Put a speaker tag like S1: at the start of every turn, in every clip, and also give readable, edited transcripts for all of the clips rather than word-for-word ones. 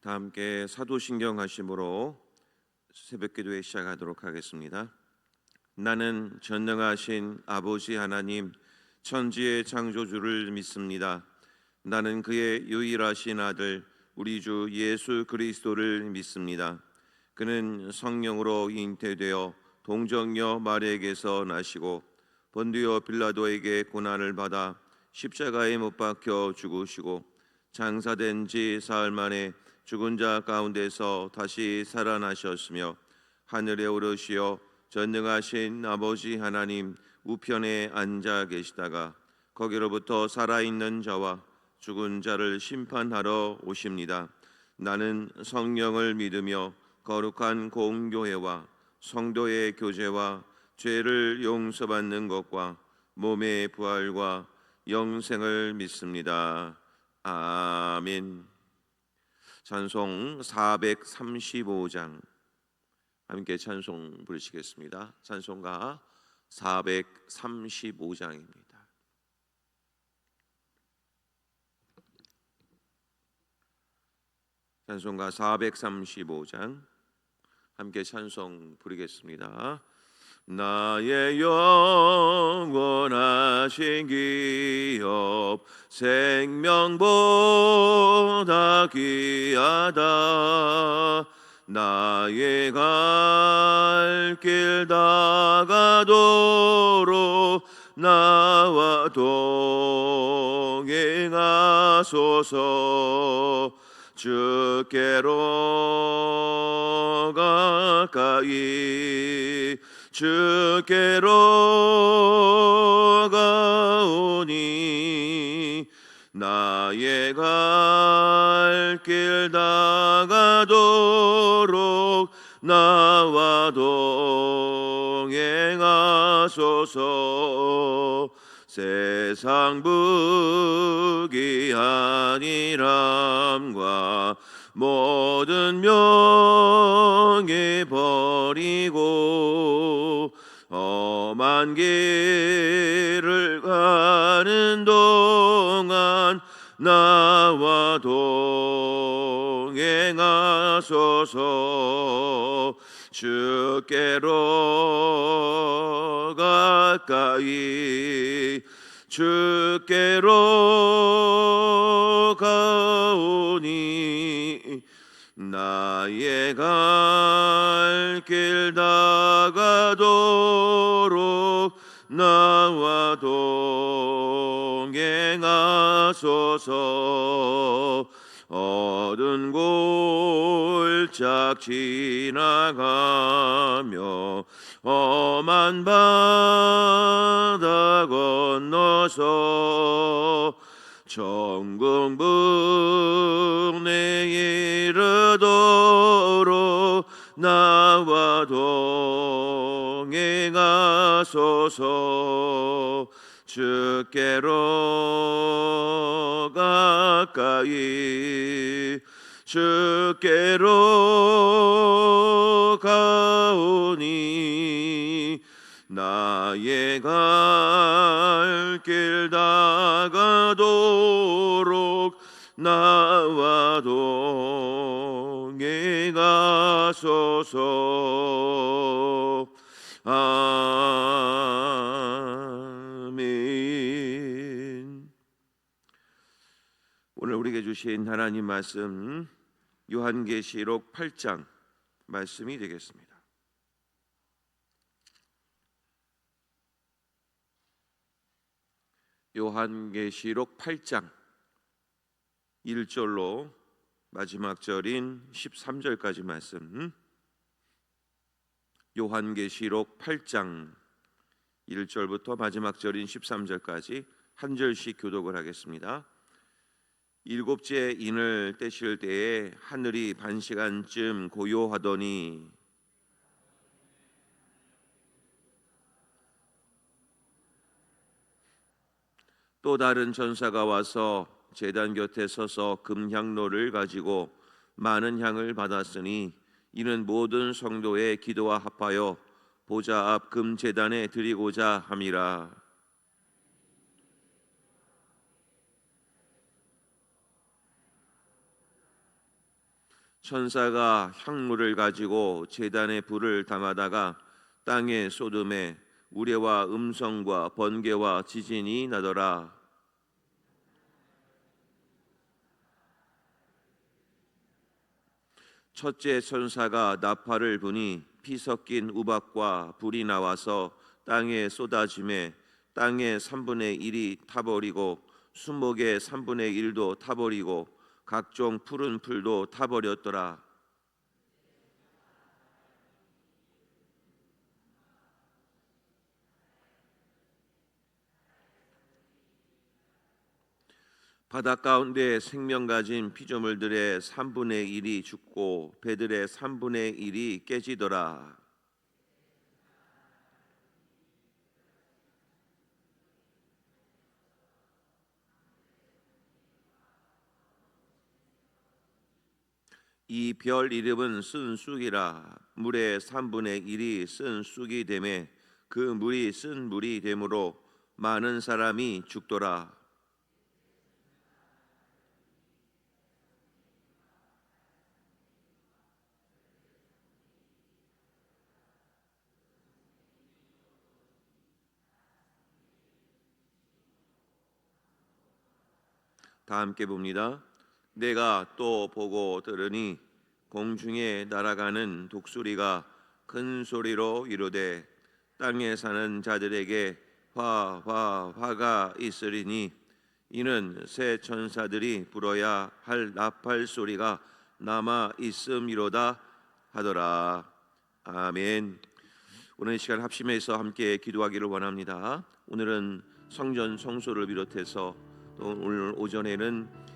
S1: 다 함께 사도신경 하심으로 새벽기도회 시작하도록 하겠습니다. 나는 전능하신 아버지 하나님 천지의 창조주를 믿습니다. 나는 그의 유일하신 아들 우리 주 예수 그리스도를 믿습니다. 그는 성령으로 잉태되어 동정녀 마리아에게서 나시고 본디오 빌라도에게 고난을 받아 십자가에 못 박혀 죽으시고 장사된 지 사흘 만에 죽은 자 가운데서 다시 살아나셨으며 하늘에 오르시어 전능하신 아버지 하나님 우편에 앉아 계시다가 거기로부터 살아있는 자와 죽은 자를 심판하러 오십니다. 나는 성령을 믿으며 거룩한 공교회와 성도의 교제와 죄를 용서받는 것과 몸의 부활과 영생을 믿습니다. 아멘. 찬송 435장 함께 찬송 부르시겠습니다. 찬송가 435장입니다. 찬송가 435장 함께 찬송 부르겠습니다. 나의 영원하신 기업 생명보다 귀하다. 나의 갈 길 다가도록 나와 동행하소서. 주께로 가까이 주께로 가오니 나의 갈 길 다가도록 나와 동행하소서. 세상 부귀한이람과 모든 명예 버리고 험한 길을 가는 동안 나와 동행하소서. 주께로 가까이 주께로 가오니 나의 갈 길 다가도록 나와 동행하소서. 어두운 골짝 지나가며 험한 바다 건너서 천국 문에 이르도록 나와 동행하소서. 주께로 가까이 주께로 가오니 나의 갈 길 다가도록 나와 동행하소서. 아멘. 오늘 우리에게 주신 하나님 말씀 요한계시록 8장 말씀이 되겠습니다. 요한계시록 8장 1절로 마지막 절인 13절까지 말씀. 요한계시록 8장 1절부터 마지막 절인 13절까지 한 절씩 교독을 하겠습니다. 일곱째 인을 떼실 때에 하늘이 반시간쯤 고요하더니 또 다른 전사가 와서 제단 곁에 서서 금향로를 가지고 많은 향을 받았으니 이는 모든 성도의 기도와 합하여 보좌 앞 금제단에 드리고자 함이라. 천사가 향로를 가지고 제단에 불을 담아다가 땅에 쏟음에 우레와 음성과 번개와 지진이 나더라. 첫째 천사가 나팔을 부니 피 섞인 우박과 불이 나와서 땅에 쏟아짐에 땅의 3분의 1이 타버리고 수목의 3분의 1도 타버리고 각종 푸른 풀도 타버렸더라. 바닷 가운데 생명 가진 피조물들의 3분의 1이 죽고 배들의 3분의 1이 깨지더라. 이 별 이름은 쓴 쑥이라. 물의 3분의 1이 쓴 쑥이 되매 그 물이 쓴 물이 되므로 많은 사람이 죽더라. 다 함께 봅니다. 내가 또 보고 들으니 공중에 날아가는 독수리가 큰 소리로 이르되 땅에 사는 자들에게 화가 있으리니 이는 새 천사들이 불어야 할 나팔 소리가 남아 있음이로다 하더라. 아멘. 오늘 이 시간 합심해서 함께 기도하기를 원합니다. 오늘은 성전 성소를 비롯해서 또 오늘 오전에는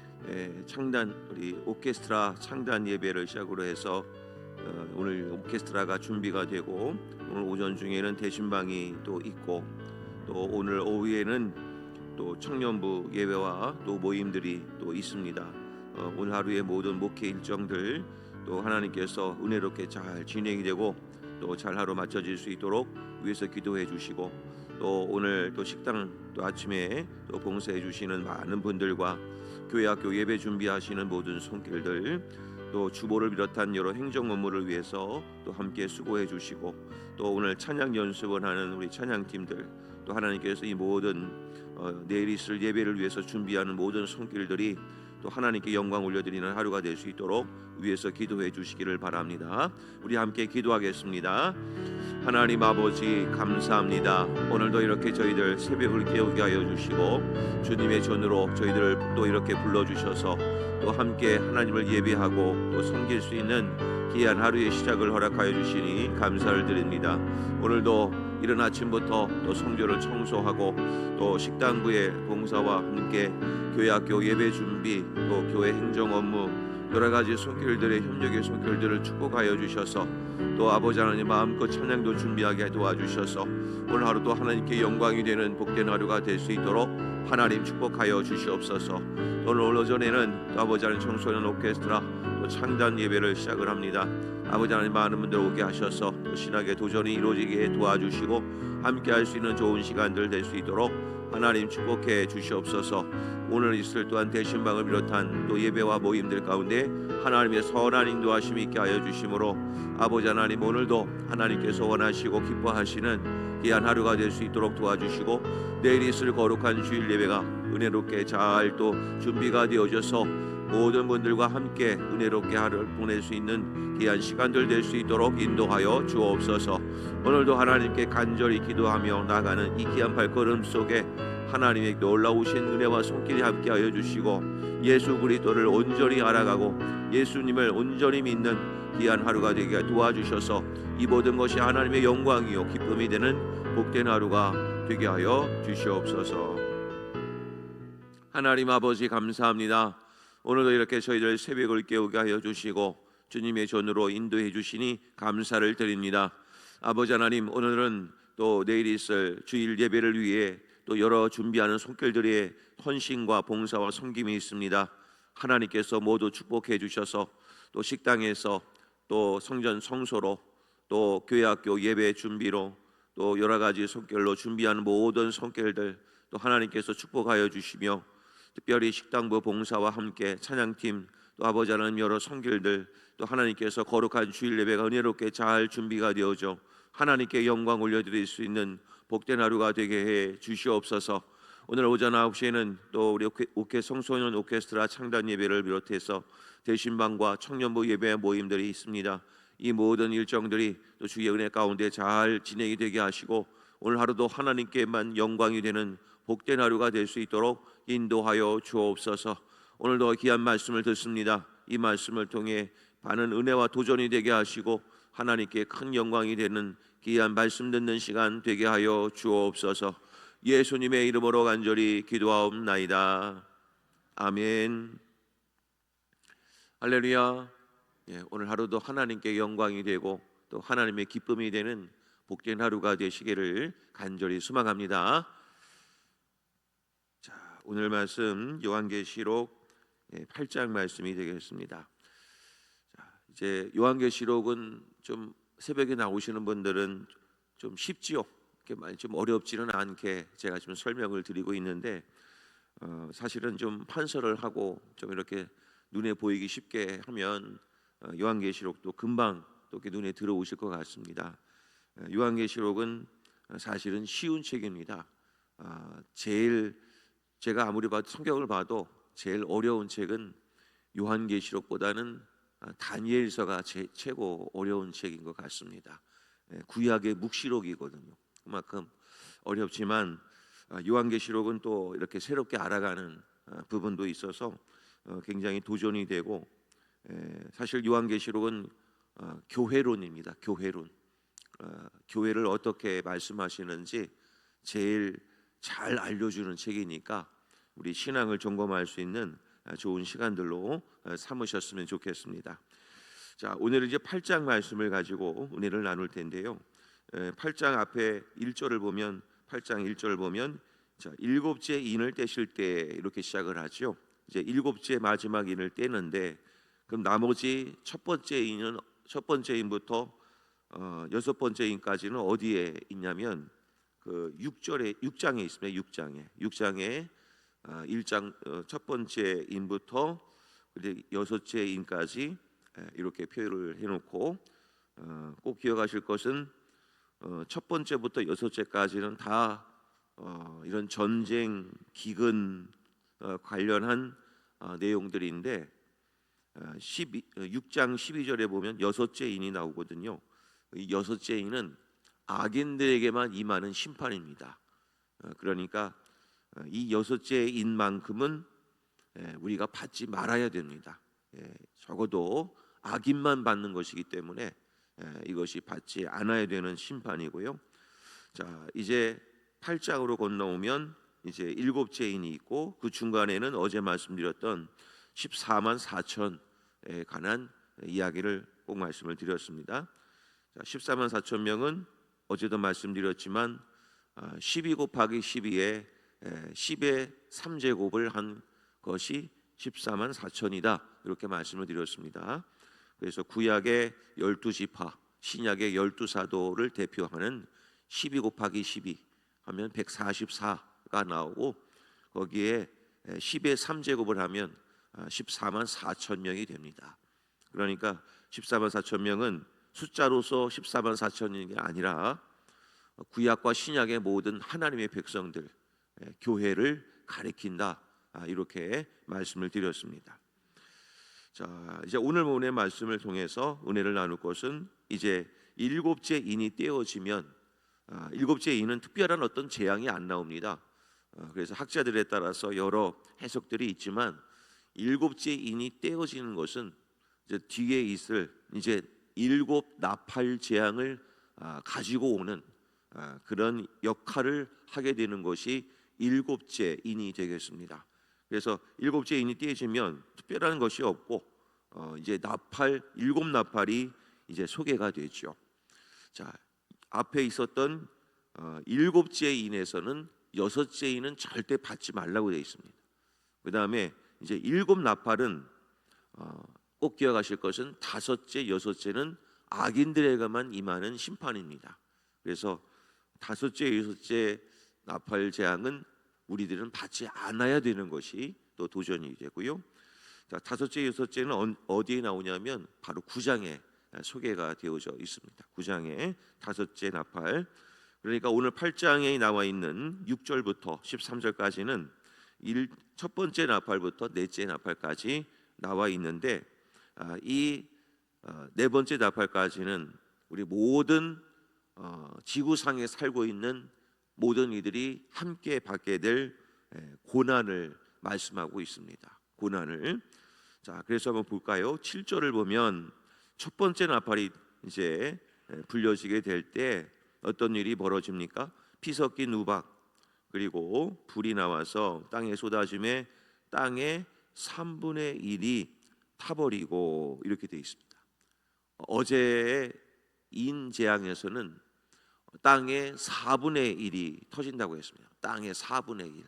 S1: 창단 우리 오케스트라 창단 예배를 시작으로 해서 오늘 오케스트라가 준비가 되고 오늘 오전 중에는 대신방이 또 있고 또 오늘 오후에는 또 청년부 예배와 또 모임들이 또 있습니다. 오늘 하루의 모든 목회 일정들 또 하나님께서 은혜롭게 잘 진행이 되고 또 잘 하루 마쳐질 수 있도록 위에서 기도해 주시고 또 오늘 또 식당 또 아침에 또 봉사해 주시는 많은 분들과 교회 학교 예배 준비하시는 모든 손길들 또 주보를 비롯한 여러 행정 업무를 위해서 또 함께 수고해 주시고 또 오늘 찬양 연습을 하는 우리 찬양팀들 또 하나님께서 이 모든 내일 있을 예배를 위해서 준비하는 모든 손길들이 또 하나님께 영광 올려드리는 하루가 될 수 있도록 위에서 기도해 주시기를 바랍니다. 우리 함께 기도하겠습니다. 하나님 아버지 감사합니다. 오늘도 이렇게 저희들 새벽을 깨우게 하여 주시고 주님의 전으로 저희들을 또 이렇게 불러주셔서 또 함께 하나님을 예배하고 또 섬길 수 있는 귀한 하루의 시작을 허락하여 주시니 감사를 드립니다. 오늘도 이른 아침부터 또 성전을 청소하고 또 식당부의 봉사와 함께 교회 학교 예배 준비 또 교회 행정 업무 여러 가지 손길들의 협력의 손길들을 축복하여 주셔서 또 아버지 하나님 마음껏 찬양도 준비하게 도와주셔서 오늘 하루도 하나님께 영광이 되는 복된 하루가 될 수 있도록 하나님 축복하여 주시옵소서. 오늘 오전에는 또 아버지 하나님 청소년 오케스트라 또 창단 예배를 시작을 합니다. 아버지 하나님 많은 분들 오게 하셔서 또 신학의 도전이 이루어지게 도와주시고 함께 할 수 있는 좋은 시간들 될 수 있도록 하나님 축복해 주시옵소서. 오늘 있을 또한 대신방을 비롯한 또 예배와 모임들 가운데 하나님의 선한 인도하심이 있게 하여 주심으로 아버지 하나님 오늘도 하나님께서 원하시고 기뻐하시는 귀한 하루가 될 수 있도록 도와주시고 내일 있을 거룩한 주일 예배가 은혜롭게 잘 또 준비가 되어져서 모든 분들과 함께 은혜롭게 하루를 보낼 수 있는 귀한 시간들 될 수 있도록 인도하여 주옵소서. 오늘도 하나님께 간절히 기도하며 나가는 이 귀한 발걸음 속에 하나님의 놀라우신 은혜와 손길이 함께하여 주시고 예수 그리스도를 온전히 알아가고 예수님을 온전히 믿는 귀한 하루가 되게 도와주셔서 이 모든 것이 하나님의 영광이요 기쁨이 되는 복된 하루가 되게 하여 주시옵소서. 하나님 아버지 감사합니다. 오늘도 이렇게 저희들 새벽을 깨우게 하여 주시고 주님의 전으로 인도해 주시니 감사를 드립니다. 아버지 하나님 오늘은 또 내일 있을 주일 예배를 위해 또 여러 준비하는 손길들의 헌신과 봉사와 섬김이 있습니다. 하나님께서 모두 축복해 주셔서 또 식당에서 또 성전 성소로 또 교회 학교 예배 준비로 또 여러 가지 손길로 준비하는 모든 손길들 또 하나님께서 축복하여 주시며 특별히 식당부 봉사와 함께 찬양팀 또 또 아버지 하나님 여러 성길들 또 하나님께서 거룩한 주일 예배가 은혜롭게 잘 준비가 되어져 하나님께 영광 올려드릴 수 있는 복된 하루가 되게 해 주시옵소서. 오늘 오전 9시에는 또 우리 옥회 청소년 오케스트라 창단 예배를 비롯해서 대신방과 청년부 예배 모임들이 있습니다. 이 모든 일정들이 또 주의 은혜 가운데 잘 진행이 되게 하시고 오늘 하루도 하나님께만 영광이 되는 복된 하루가 될 수 있도록 인도하여 주옵소서. 오늘도 귀한 말씀을 듣습니다. 이 말씀을 통해 많은 은혜와 도전이 되게 하시고 하나님께 큰 영광이 되는 귀한 말씀 듣는 시간 되게 하여 주옵소서. 예수님의 이름으로 간절히 기도하옵나이다. 아멘. 할렐루야. 오늘 하루도 하나님께 영광이 되고 또 하나님의 기쁨이 되는 복된 하루가 되시기를 간절히 소망합니다. 자, 오늘 말씀 요한계시록 8장 말씀이 되겠습니다. 자, 이제 요한계시록은 좀 새벽에 나오시는 분들은 좀 쉽지요. 좀 어렵지는 않게 제가 지금 설명을 드리고 있는데 사실은 좀 판서를 하고 좀 이렇게 눈에 보이기 쉽게 하면 요한계시록도 금방 또 이렇게 눈에 들어오실 것 같습니다. 요한계시록은 사실은 쉬운 책입니다. 제일 제가 아무리 봐도 성경을 봐도 제일 어려운 책은 요한계시록보다는 다니엘서가 최고 어려운 책인 것 같습니다. 구약의 묵시록이거든요. 그만큼 어렵지만 요한계시록은 또 이렇게 새롭게 알아가는 부분도 있어서 굉장히 도전이 되고 사실 요한계시록은 교회론입니다. 교회론. 교회를 어떻게 말씀하시는지 제일 잘 알려주는 책이니까 우리 신앙을 점검할 수 있는 좋은 시간들로 삼으셨으면 좋겠습니다. 자, 오늘 이제 8장 말씀을 가지고 은혜를 나눌 텐데요. 8장 앞에 1절을 보면 8장 1절 보면 자, 일곱째 인을 떼실 때 이렇게 시작을 하죠. 이제 일곱째 마지막 인을 떼는데 그럼 나머지 첫 번째 인부터 여섯 번째 인까지는 어디에 있냐면 그 6장에 있습니다. 6장에 1장 첫 번째 인부터 여섯째 인까지 이렇게 표현을 해놓고 꼭 기억하실 것은 첫 번째부터 여섯째까지는 다 이런 전쟁 기근 관련한 내용들인데 6장 12절에 보면 여섯째 인이 나오거든요. 이 여섯째 인은 악인들에게만 임하는 심판입니다. 그러니까 이 여섯째 인만큼은 우리가 받지 말아야 됩니다. 적어도 악인만 받는 것이기 때문에 이것이 받지 않아야 되는 심판이고요. 자, 이제 8장으로 건너오면 이제 일곱째 인이 있고 그 중간에는 어제 말씀드렸던 14만 4천에 관한 이야기를 꼭 말씀을 드렸습니다. 자, 14만 4천 명은 어제도 말씀드렸지만 12 곱하기 12에 10의 3제곱을 한 것이 14만 4천이다 이렇게 말씀을 드렸습니다. 그래서 구약의 12지파, 신약의 12사도를 대표하는 12 곱하기 12 하면 144가 나오고 거기에 10의 3제곱을 하면 14만 4천 명이 됩니다. 그러니까 14만 4천 명은 숫자로서 14만 4천이 게 아니라 구약과 신약의 모든 하나님의 백성들, 교회를 가리킨다 이렇게 말씀을 드렸습니다. 자, 이제 오늘 본의 말씀을 통해서 은혜를 나눌 것은 이제 일곱째 인이 떼어지면 일곱째 인은 특별한 어떤 재앙이 안 나옵니다. 그래서 학자들에 따라서 여러 해석들이 있지만 일곱째 인이 떼어지는 것은 이제 뒤에 있을 이제 일곱 나팔 재앙을 가지고 오는 그런 역할을 하게 되는 것이 일곱째 인이 되겠습니다. 그래서 일곱째 인이 떼어지면 특별한 것이 없고 이제 일곱 나팔이 이제 소개가 되죠. 자, 앞에 있었던 일곱째 인에서는 여섯째 인은 절대 받지 말라고 되어 있습니다. 그 다음에 이제 일곱 나팔은 꼭 기억하실 것은 다섯째, 여섯째는 악인들에게만 임하는 심판입니다. 그래서 다섯째, 여섯째 나팔 재앙은 우리들은 받지 않아야 되는 것이 또 도전이 되고요. 자, 다섯째, 여섯째는 어디에 나오냐면 바로 9장에 소개가 되어져 있습니다. 9장에 다섯째 나팔. 그러니까 오늘 8장에 나와 있는 6절부터 13절까지는 첫 번째 나팔부터 넷째 나팔까지 나와 있는데, 이 네 번째 나팔까지는 우리 모든 지구상에 살고 있는 모든 이들이 함께 받게 될 고난을 말씀하고 있습니다. 고난을. 자, 그래서 한번 볼까요? 7절을 보면 첫 번째 나팔이 이제 불려지게 될 때 어떤 일이 벌어집니까? 피 섞인 우박 그리고 불이 나와서 땅에 쏟아짐에 땅의 3분의 1이 타버리고 이렇게 되어 있습니다. 어제의 인재앙에서는 땅의 4분의 1이 터진다고 했습니다. 땅의 4분의 1.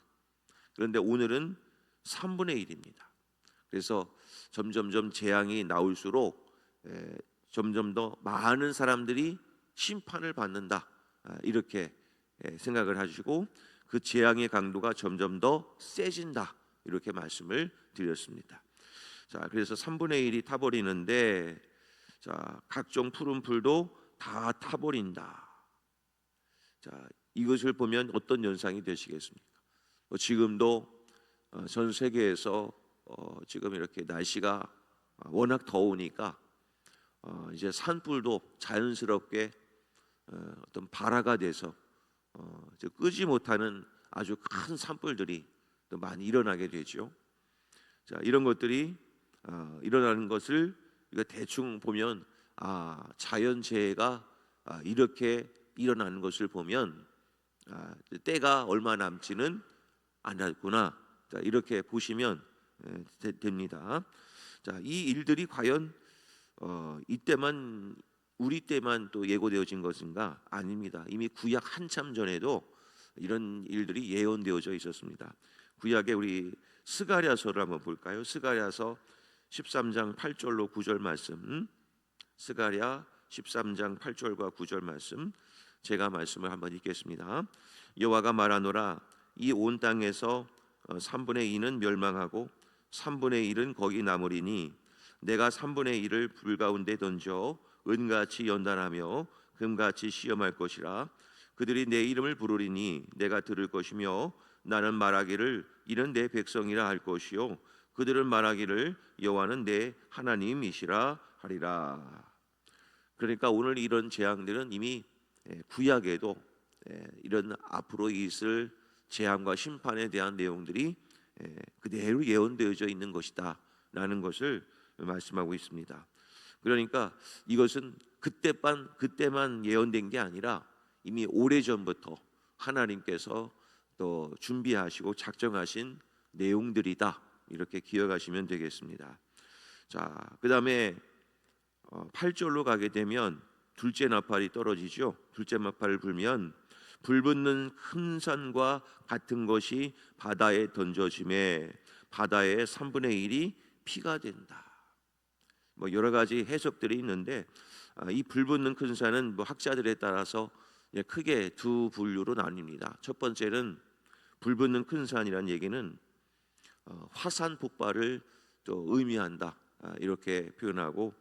S1: 그런데 오늘은 3분의 1입니다. 그래서 점점점 재앙이 나올수록 점점 더 많은 사람들이 심판을 받는다, 이렇게 생각을 하시고 그 재앙의 강도가 점점 더 세진다, 이렇게 말씀을 드렸습니다. 자, 그래서 3분의 1이 타버리는데, 자, 각종 푸른 풀도 다 타버린다. 자, 이것을 보면 어떤 연상이 되시겠습니까? 지금도 전 세계에서 지금 이렇게 날씨가 워낙 더우니까 이제 산불도 자연스럽게 어떤 발화가 돼서 끄지 못하는 아주 큰 산불들이 또 많이 일어나게 되죠. 자, 이런 것들이 일어나는 것을 우리가 대충 보면 자연재해가 이렇게 일어나는 것을 보면 때가 얼마 남지는 않았구나, 자, 이렇게 보시면 됩니다. 자, 이 일들이 과연 이때만 우리 때만 또 예고되어진 것인가? 아닙니다. 이미 구약 한참 전에도 이런 일들이 예언되어져 있었습니다. 구약에 우리 스가랴서를 한번 볼까요? 스가랴서 13장 8절로 9절 말씀. 스가랴 13장 8절과 9절 말씀, 제가 말씀을 한번 읽겠습니다. 여호와가 말하노라, 이 온 땅에서 3분의 2는 멸망하고 3분의 1은 거기 남으리니 내가 3분의 1을 불 가운데 던져 은같이 연단하며 금같이 시험할 것이라. 그들이 내 이름을 부르리니 내가 들을 것이며 나는 말하기를 이는 내 백성이라 할 것이요 그들은 말하기를 여호와는 내 하나님이시라 하리라. 그러니까 오늘 이런 재앙들은 이미 구약에도 이런 앞으로 있을 재앙과 심판에 대한 내용들이 그대로 예언되어져 있는 것이다 라는 것을 말씀하고 있습니다. 그러니까 이것은 그때만 예언된 게 아니라 이미 오래전부터 하나님께서 또 준비하시고 작정하신 내용들이다, 이렇게 기억하시면 되겠습니다. 자, 그 다음에 8절로 가게 되면 둘째 나팔이 떨어지죠. 둘째 나팔을 불면 불붙는 큰 산과 같은 것이 바다에 던져짐에 바다의 3분의 1이 피가 된다. 여러 가지 해석들이 있는데 이 불붙는 큰 산은 학자들에 따라서 크게 두 분류로 나뉩니다. 첫 번째는 불붙는 큰 산이라는 얘기는 화산 폭발을 또 의미한다, 이렇게 표현하고,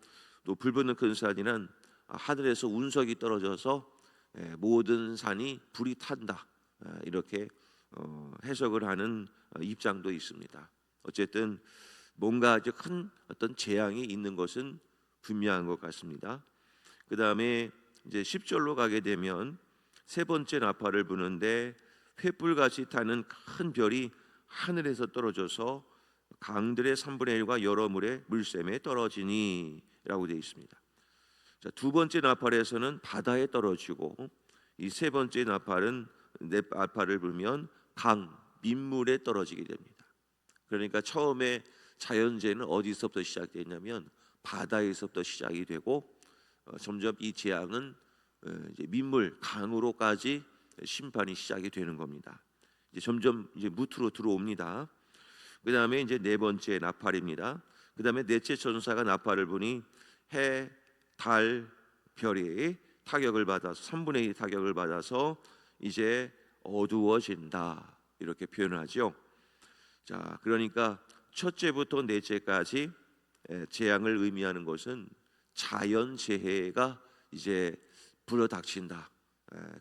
S1: 또 불붙는 큰 산이란 하늘에서 운석이 떨어져서 모든 산이 불이 탄다, 이렇게 해석을 하는 입장도 있습니다. 어쨌든 뭔가 아주 큰 어떤 재앙이 있는 것은 분명한 것 같습니다. 그 다음에 이제 10절로 가게 되면 세 번째 나팔을 부는데 횃불같이 타는 큰 별이 하늘에서 떨어져서 강들의 3분의 1과 여러 물의 물샘에 떨어지니 라고 되어 있습니다. 자, 두 번째 나팔에서는 바다에 떨어지고, 이 세 번째 나팔은 나팔을 불면 강, 민물에 떨어지게 됩니다. 그러니까 처음에 자연재해는 어디서부터 시작되냐면 바다에서부터 시작이 되고 점점 이 재앙은 이제 민물, 강으로까지 심판이 시작이 되는 겁니다. 이제 점점 이제 무트로 들어옵니다. 그 다음에 이제 네 번째 나팔입니다. 그 다음에 넷째 천사가 나팔을 부니 해, 달, 별이 타격을 받아서 3분의 1 타격을 받아서 이제 어두워진다, 이렇게 표현하죠. 자, 그러니까 첫째부터 넷째까지 재앙을 의미하는 것은 자연 재해가 이제 불어닥친다.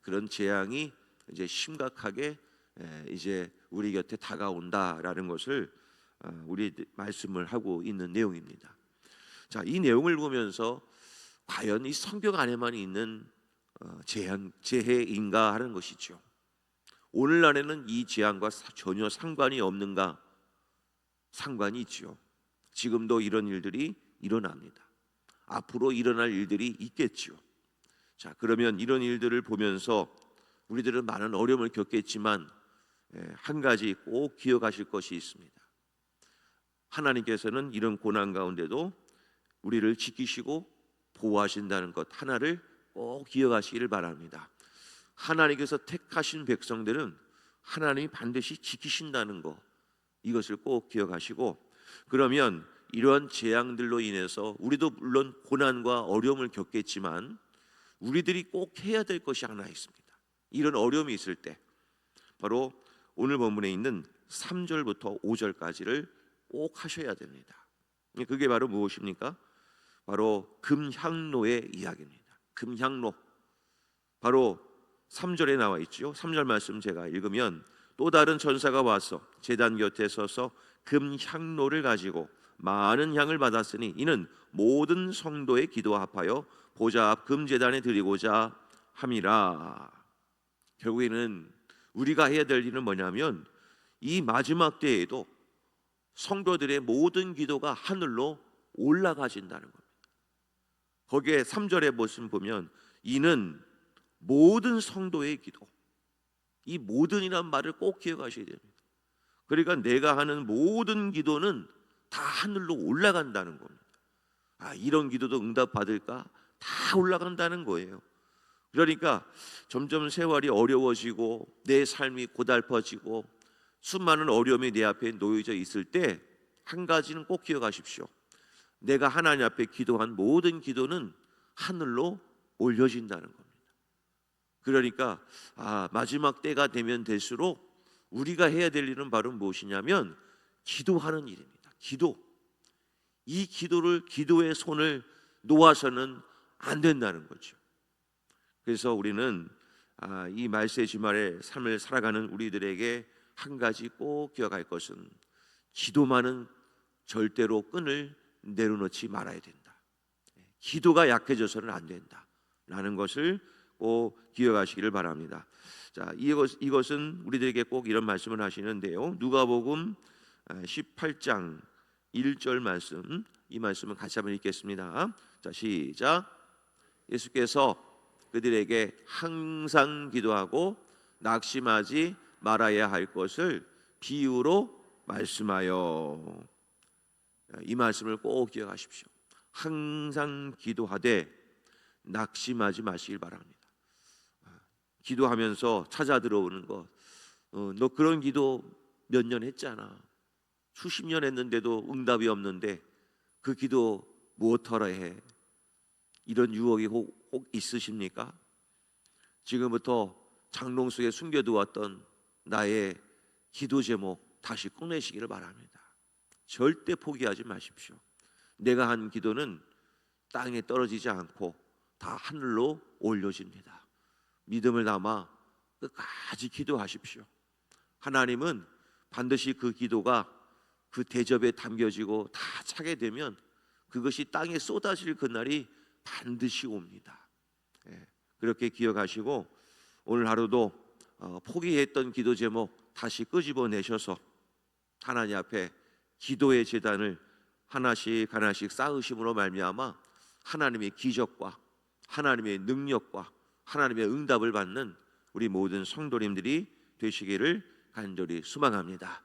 S1: 그런 재앙이 이제 심각하게 이제 우리 곁에 다가온다라는 것을 우리 말씀을 하고 있는 내용입니다. 자, 이 내용을 보면서 과연 이 성경 안에만 있는 재해인가 하는 것이죠. 오늘날에는 이 재앙과 전혀 상관이 없는가? 상관이 있죠. 지금도 이런 일들이 일어납니다. 앞으로 일어날 일들이 있겠죠. 자, 그러면 이런 일들을 보면서 우리들은 많은 어려움을 겪겠지만 한 가지 꼭 기억하실 것이 있습니다. 하나님께서는 이런 고난 가운데도 우리를 지키시고 보호하신다는 것 하나를 꼭 기억하시기를 바랍니다. 하나님께서 택하신 백성들은 하나님이 반드시 지키신다는 것, 이것을 꼭 기억하시고, 그러면 이러한 재앙들로 인해서 우리도 물론 고난과 어려움을 겪겠지만 우리들이 꼭 해야 될 것이 하나 있습니다. 이런 어려움이 있을 때 바로 오늘 본문에 있는 3절부터 5절까지를 꼭 하셔야 됩니다. 그게 바로 무엇입니까? 바로 금향로의 이야기입니다. 금향로, 바로 3절에 나와 있죠. 3절 말씀 제가 읽으면, 또 다른 천사가 와서 제단 곁에 서서 금향로를 가지고 많은 향을 받았으니 이는 모든 성도의 기도와 합하여 보좌 앞 금제단에 드리고자 함이라. 결국에는 우리가 해야 될 일은 뭐냐면 이 마지막 때에도 성도들의 모든 기도가 하늘로 올라가진다는 겁니다. 거기에 3절의 모습 보면 이는 모든 성도의 기도, 이 모든이란 말을 꼭 기억하셔야 됩니다. 그러니까 내가 하는 모든 기도는 다 하늘로 올라간다는 겁니다. 이런 기도도 응답받을까? 다 올라간다는 거예요. 그러니까 점점 세월이 어려워지고 내 삶이 고달퍼지고 수많은 어려움이 내 앞에 놓여져 있을 때 한 가지는 꼭 기억하십시오. 내가 하나님 앞에 기도한 모든 기도는 하늘로 올려진다는 겁니다. 그러니까 마지막 때가 되면 될수록 우리가 해야 될 일은 바로 무엇이냐면 기도하는 일입니다. 기도. 이 기도의 손을 놓아서는 안 된다는 거죠. 그래서 우리는 이 말세 주말의 삶을 살아가는 우리들에게 한 가지 꼭 기억할 것은 기도만은 절대로 끈을 내려놓지 말아야 된다. 기도가 약해져서는 안 된다라는 것을 꼭 기억하시기를 바랍니다. 자, 이것은 우리들에게 꼭 이런 말씀을 하시는데요. 누가복음 18장 1절 말씀, 이 말씀은 같이 한번 읽겠습니다. 자, 시작. 예수께서 그들에게 항상 기도하고 낙심하지 말아야 할 것을 비유로 말씀하여. 이 말씀을 꼭 기억하십시오. 항상 기도하되 낙심하지 마시길 바랍니다. 기도하면서 찾아 들어오는 것, 너 그런 기도 몇 년 했잖아, 수십 년 했는데도 응답이 없는데 그 기도 무엇하러 해? 이런 유혹이 혹 있으십니까? 지금부터 장롱 속에 숨겨두었던 나의 기도 제목 다시 꺼내시기를 바랍니다. 절대 포기하지 마십시오. 내가 한 기도는 땅에 떨어지지 않고 다 하늘로 올려집니다. 믿음을 담아 끝까지 기도하십시오. 하나님은 반드시 그 기도가 그 대접에 담겨지고 다 차게 되면 그것이 땅에 쏟아질 그날이 반드시 옵니다. 그렇게 기억하시고 오늘 하루도 포기했던 기도 제목 다시 끄집어내셔서 하나님 앞에 기도의 제단을 하나씩 하나씩 쌓으심으로 말미암아 하나님의 기적과 하나님의 능력과 하나님의 응답을 받는 우리 모든 성도님들이 되시기를 간절히 소망합니다.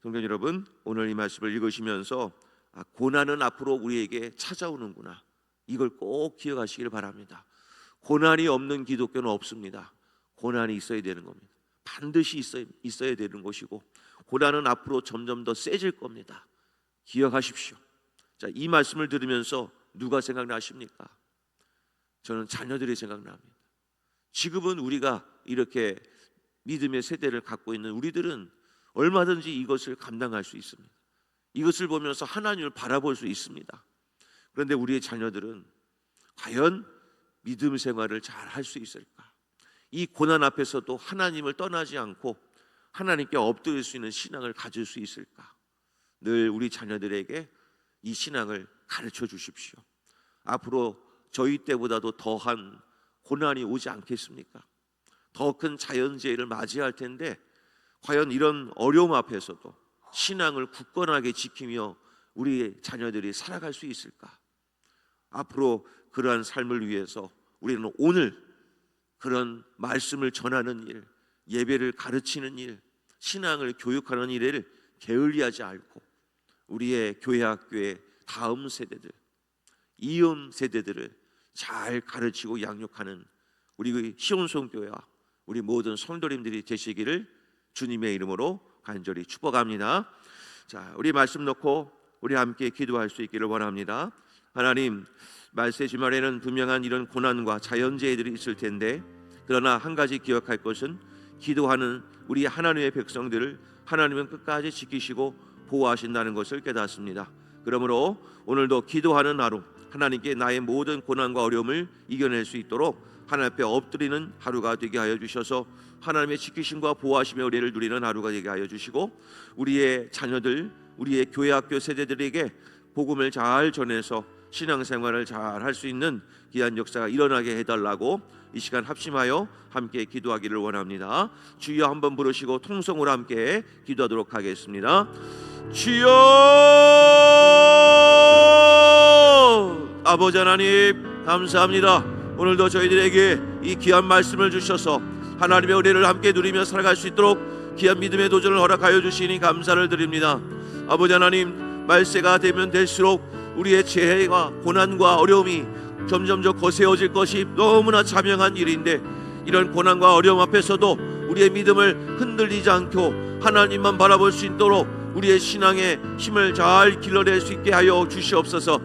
S1: 성도 여러분, 오늘 이 말씀을 읽으시면서 고난은 앞으로 우리에게 찾아오는구나, 이걸 꼭 기억하시길 바랍니다. 고난이 없는 기독교는 없습니다. 고난이 있어야 되는 겁니다. 반드시 있어야 되는 것이고 고난은 앞으로 점점 더 세질 겁니다. 기억하십시오. 자, 이 말씀을 들으면서 누가 생각나십니까? 저는 자녀들이 생각납니다. 지금은 우리가 이렇게 믿음의 세대를 갖고 있는 우리들은 얼마든지 이것을 감당할 수 있습니다. 이것을 보면서 하나님을 바라볼 수 있습니다. 그런데 우리의 자녀들은 과연 믿음 생활을 잘 할 수 있을까? 이 고난 앞에서도 하나님을 떠나지 않고 하나님께 엎드릴 수 있는 신앙을 가질 수 있을까? 늘 우리 자녀들에게 이 신앙을 가르쳐 주십시오. 앞으로 저희 때보다도 더한 고난이 오지 않겠습니까? 더 큰 자연재해를 맞이할 텐데 과연 이런 어려움 앞에서도 신앙을 굳건하게 지키며 우리 자녀들이 살아갈 수 있을까? 앞으로 그러한 삶을 위해서 우리는 오늘 그런 말씀을 전하는 일, 예배를 가르치는 일, 신앙을 교육하는 일을 게을리하지 않고 우리의 교회 학교의 다음 세대들, 이음 세대들을 잘 가르치고 양육하는 우리 시온성교회와 우리 모든 성도님들이 되시기를 주님의 이름으로 간절히 축복합니다. 자, 우리 말씀 놓고 우리 함께 기도할 수 있기를 원합니다. 하나님, 말세 주말에는 분명한 이런 고난과 자연재해들이 있을 텐데 그러나 한 가지 기억할 것은 기도하는 우리 하나님의 백성들을 하나님은 끝까지 지키시고 보호하신다는 것을 깨닫습니다. 그러므로 오늘도 기도하는 하루, 하나님께 나의 모든 고난과 어려움을 이겨낼 수 있도록 하나님 앞에 엎드리는 하루가 되게 하여 주셔서 하나님의 지키심과 보호하심의 은혜를 누리는 하루가 되게 하여 주시고 우리의 자녀들, 우리의 교회 학교 세대들에게 복음을 잘 전해서 신앙생활을 잘 할 수 있는 귀한 역사가 일어나게 해달라고 이 시간 합심하여 함께 기도하기를 원합니다. 주여 한번 부르시고 통성으로 함께 기도하도록 하겠습니다. 주여, 아버지 하나님 감사합니다. 오늘도 저희들에게 이 귀한 말씀을 주셔서 하나님의 은혜를 함께 누리며 살아갈 수 있도록 귀한 믿음의 도전을 허락하여 주시니 감사를 드립니다. 아버지 하나님, 말세가 되면 될수록 우리의 재해와 고난과 어려움이 점점 더 거세어질 것이 너무나 자명한 일인데 이런 고난과 어려움 앞에서도 우리의 믿음을 흔들리지 않고 하나님만 바라볼 수 있도록 우리의 신앙의 힘을 잘 길러낼 수 있게 하여 주시옵소서.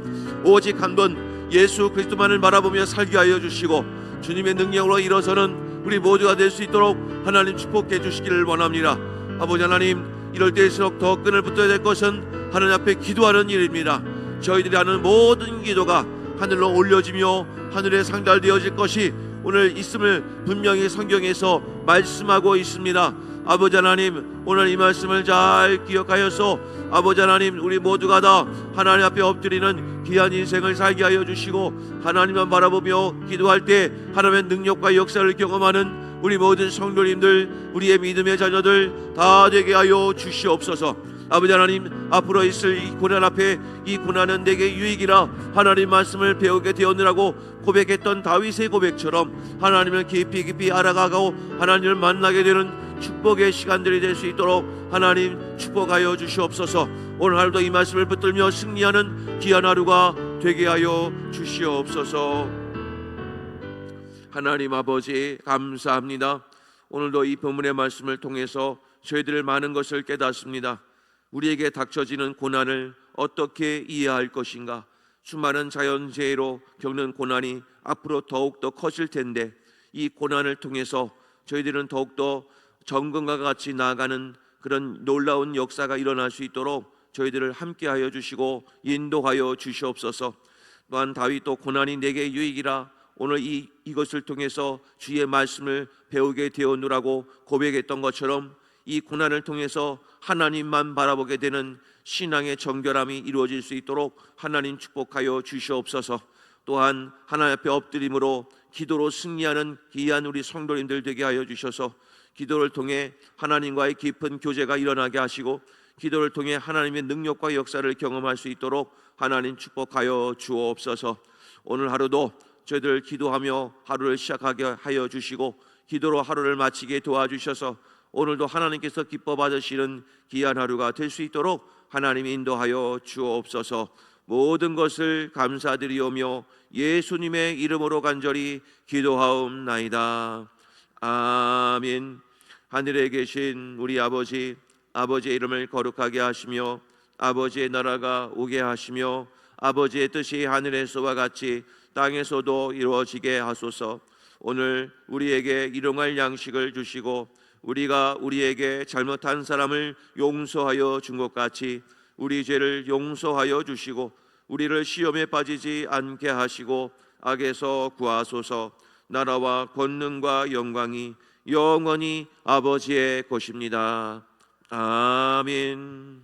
S1: 오직 한 번 예수 그리스도만을 바라보며 살게 하여 주시고 주님의 능력으로 일어서는 우리 모두가 될 수 있도록 하나님 축복해 주시기를 원합니다. 아버지 하나님, 이럴 때일수록 더 끈을 붙어야 될 것은 하나님 앞에 기도하는 일입니다. 저희들이 하는 모든 기도가 하늘로 올려지며 하늘에 상달되어질 것이 오늘 있음을 분명히 성경에서 말씀하고 있습니다. 아버지 하나님, 오늘 이 말씀을 잘 기억하여서 아버지 하나님, 우리 모두가 다 하나님 앞에 엎드리는 귀한 인생을 살게 하여 주시고 하나님만 바라보며 기도할 때 하나님의 능력과 역사를 경험하는 우리 모든 성도님들, 우리의 믿음의 자녀들 다 되게 하여 주시옵소서. 아버지 하나님, 앞으로 있을 이 고난 앞에 이 고난은 내게 유익이라 하나님 말씀을 배우게 되었느라고 고백했던 다윗의 고백처럼 하나님을 깊이 깊이 알아가고 하나님을 만나게 되는 축복의 시간들이 될 수 있도록 하나님 축복하여 주시옵소서. 오늘 하루도 이 말씀을 붙들며 승리하는 귀한 하루가 되게 하여 주시옵소서. 하나님 아버지 감사합니다. 오늘도 이 본문의 말씀을 통해서 저희들 많은 것을 깨닫습니다. 우리에게 닥쳐지는 고난을 어떻게 이해할 것인가? 수많은 자연재해로 겪는 고난이 앞으로 더욱더 커질 텐데 이 고난을 통해서 저희들은 더욱더 정금과 같이 나아가는 그런 놀라운 역사가 일어날 수 있도록 저희들을 함께하여 주시고 인도하여 주시옵소서. 또한 다윗도 고난이 내게 유익이라 오늘 이것을 통해서 주의 말씀을 배우게 되었노라고 고백했던 것처럼 이 고난을 통해서 하나님만 바라보게 되는 신앙의 정결함이 이루어질 수 있도록 하나님 축복하여 주시옵소서. 또한 하나님 앞에 엎드림으로 기도로 승리하는 귀한 우리 성도님들 되게 하여 주셔서 기도를 통해 하나님과의 깊은 교제가 일어나게 하시고 기도를 통해 하나님의 능력과 역사를 경험할 수 있도록 하나님 축복하여 주옵소서. 오늘 하루도 저희들 기도하며 하루를 시작하게 하여 주시고 기도로 하루를 마치게 도와주셔서 오늘도 하나님께서 기뻐 받으시는 귀한 하루가 될 수 있도록 하나님 인도하여 주옵소서. 모든 것을 감사드리오며 예수님의 이름으로 간절히 기도하옵나이다. 아멘. 하늘에 계신 우리 아버지, 아버지의 이름을 거룩하게 하시며 아버지의 나라가 오게 하시며 아버지의 뜻이 하늘에서와 같이 땅에서도 이루어지게 하소서. 오늘 우리에게 일용할 양식을 주시고 우리가 우리에게 잘못한 사람을 용서하여 준 것 같이 우리 죄를 용서하여 주시고 우리를 시험에 빠지지 않게 하시고 악에서 구하소서. 나라와 권능과 영광이 영원히 아버지의 것입니다. 아멘.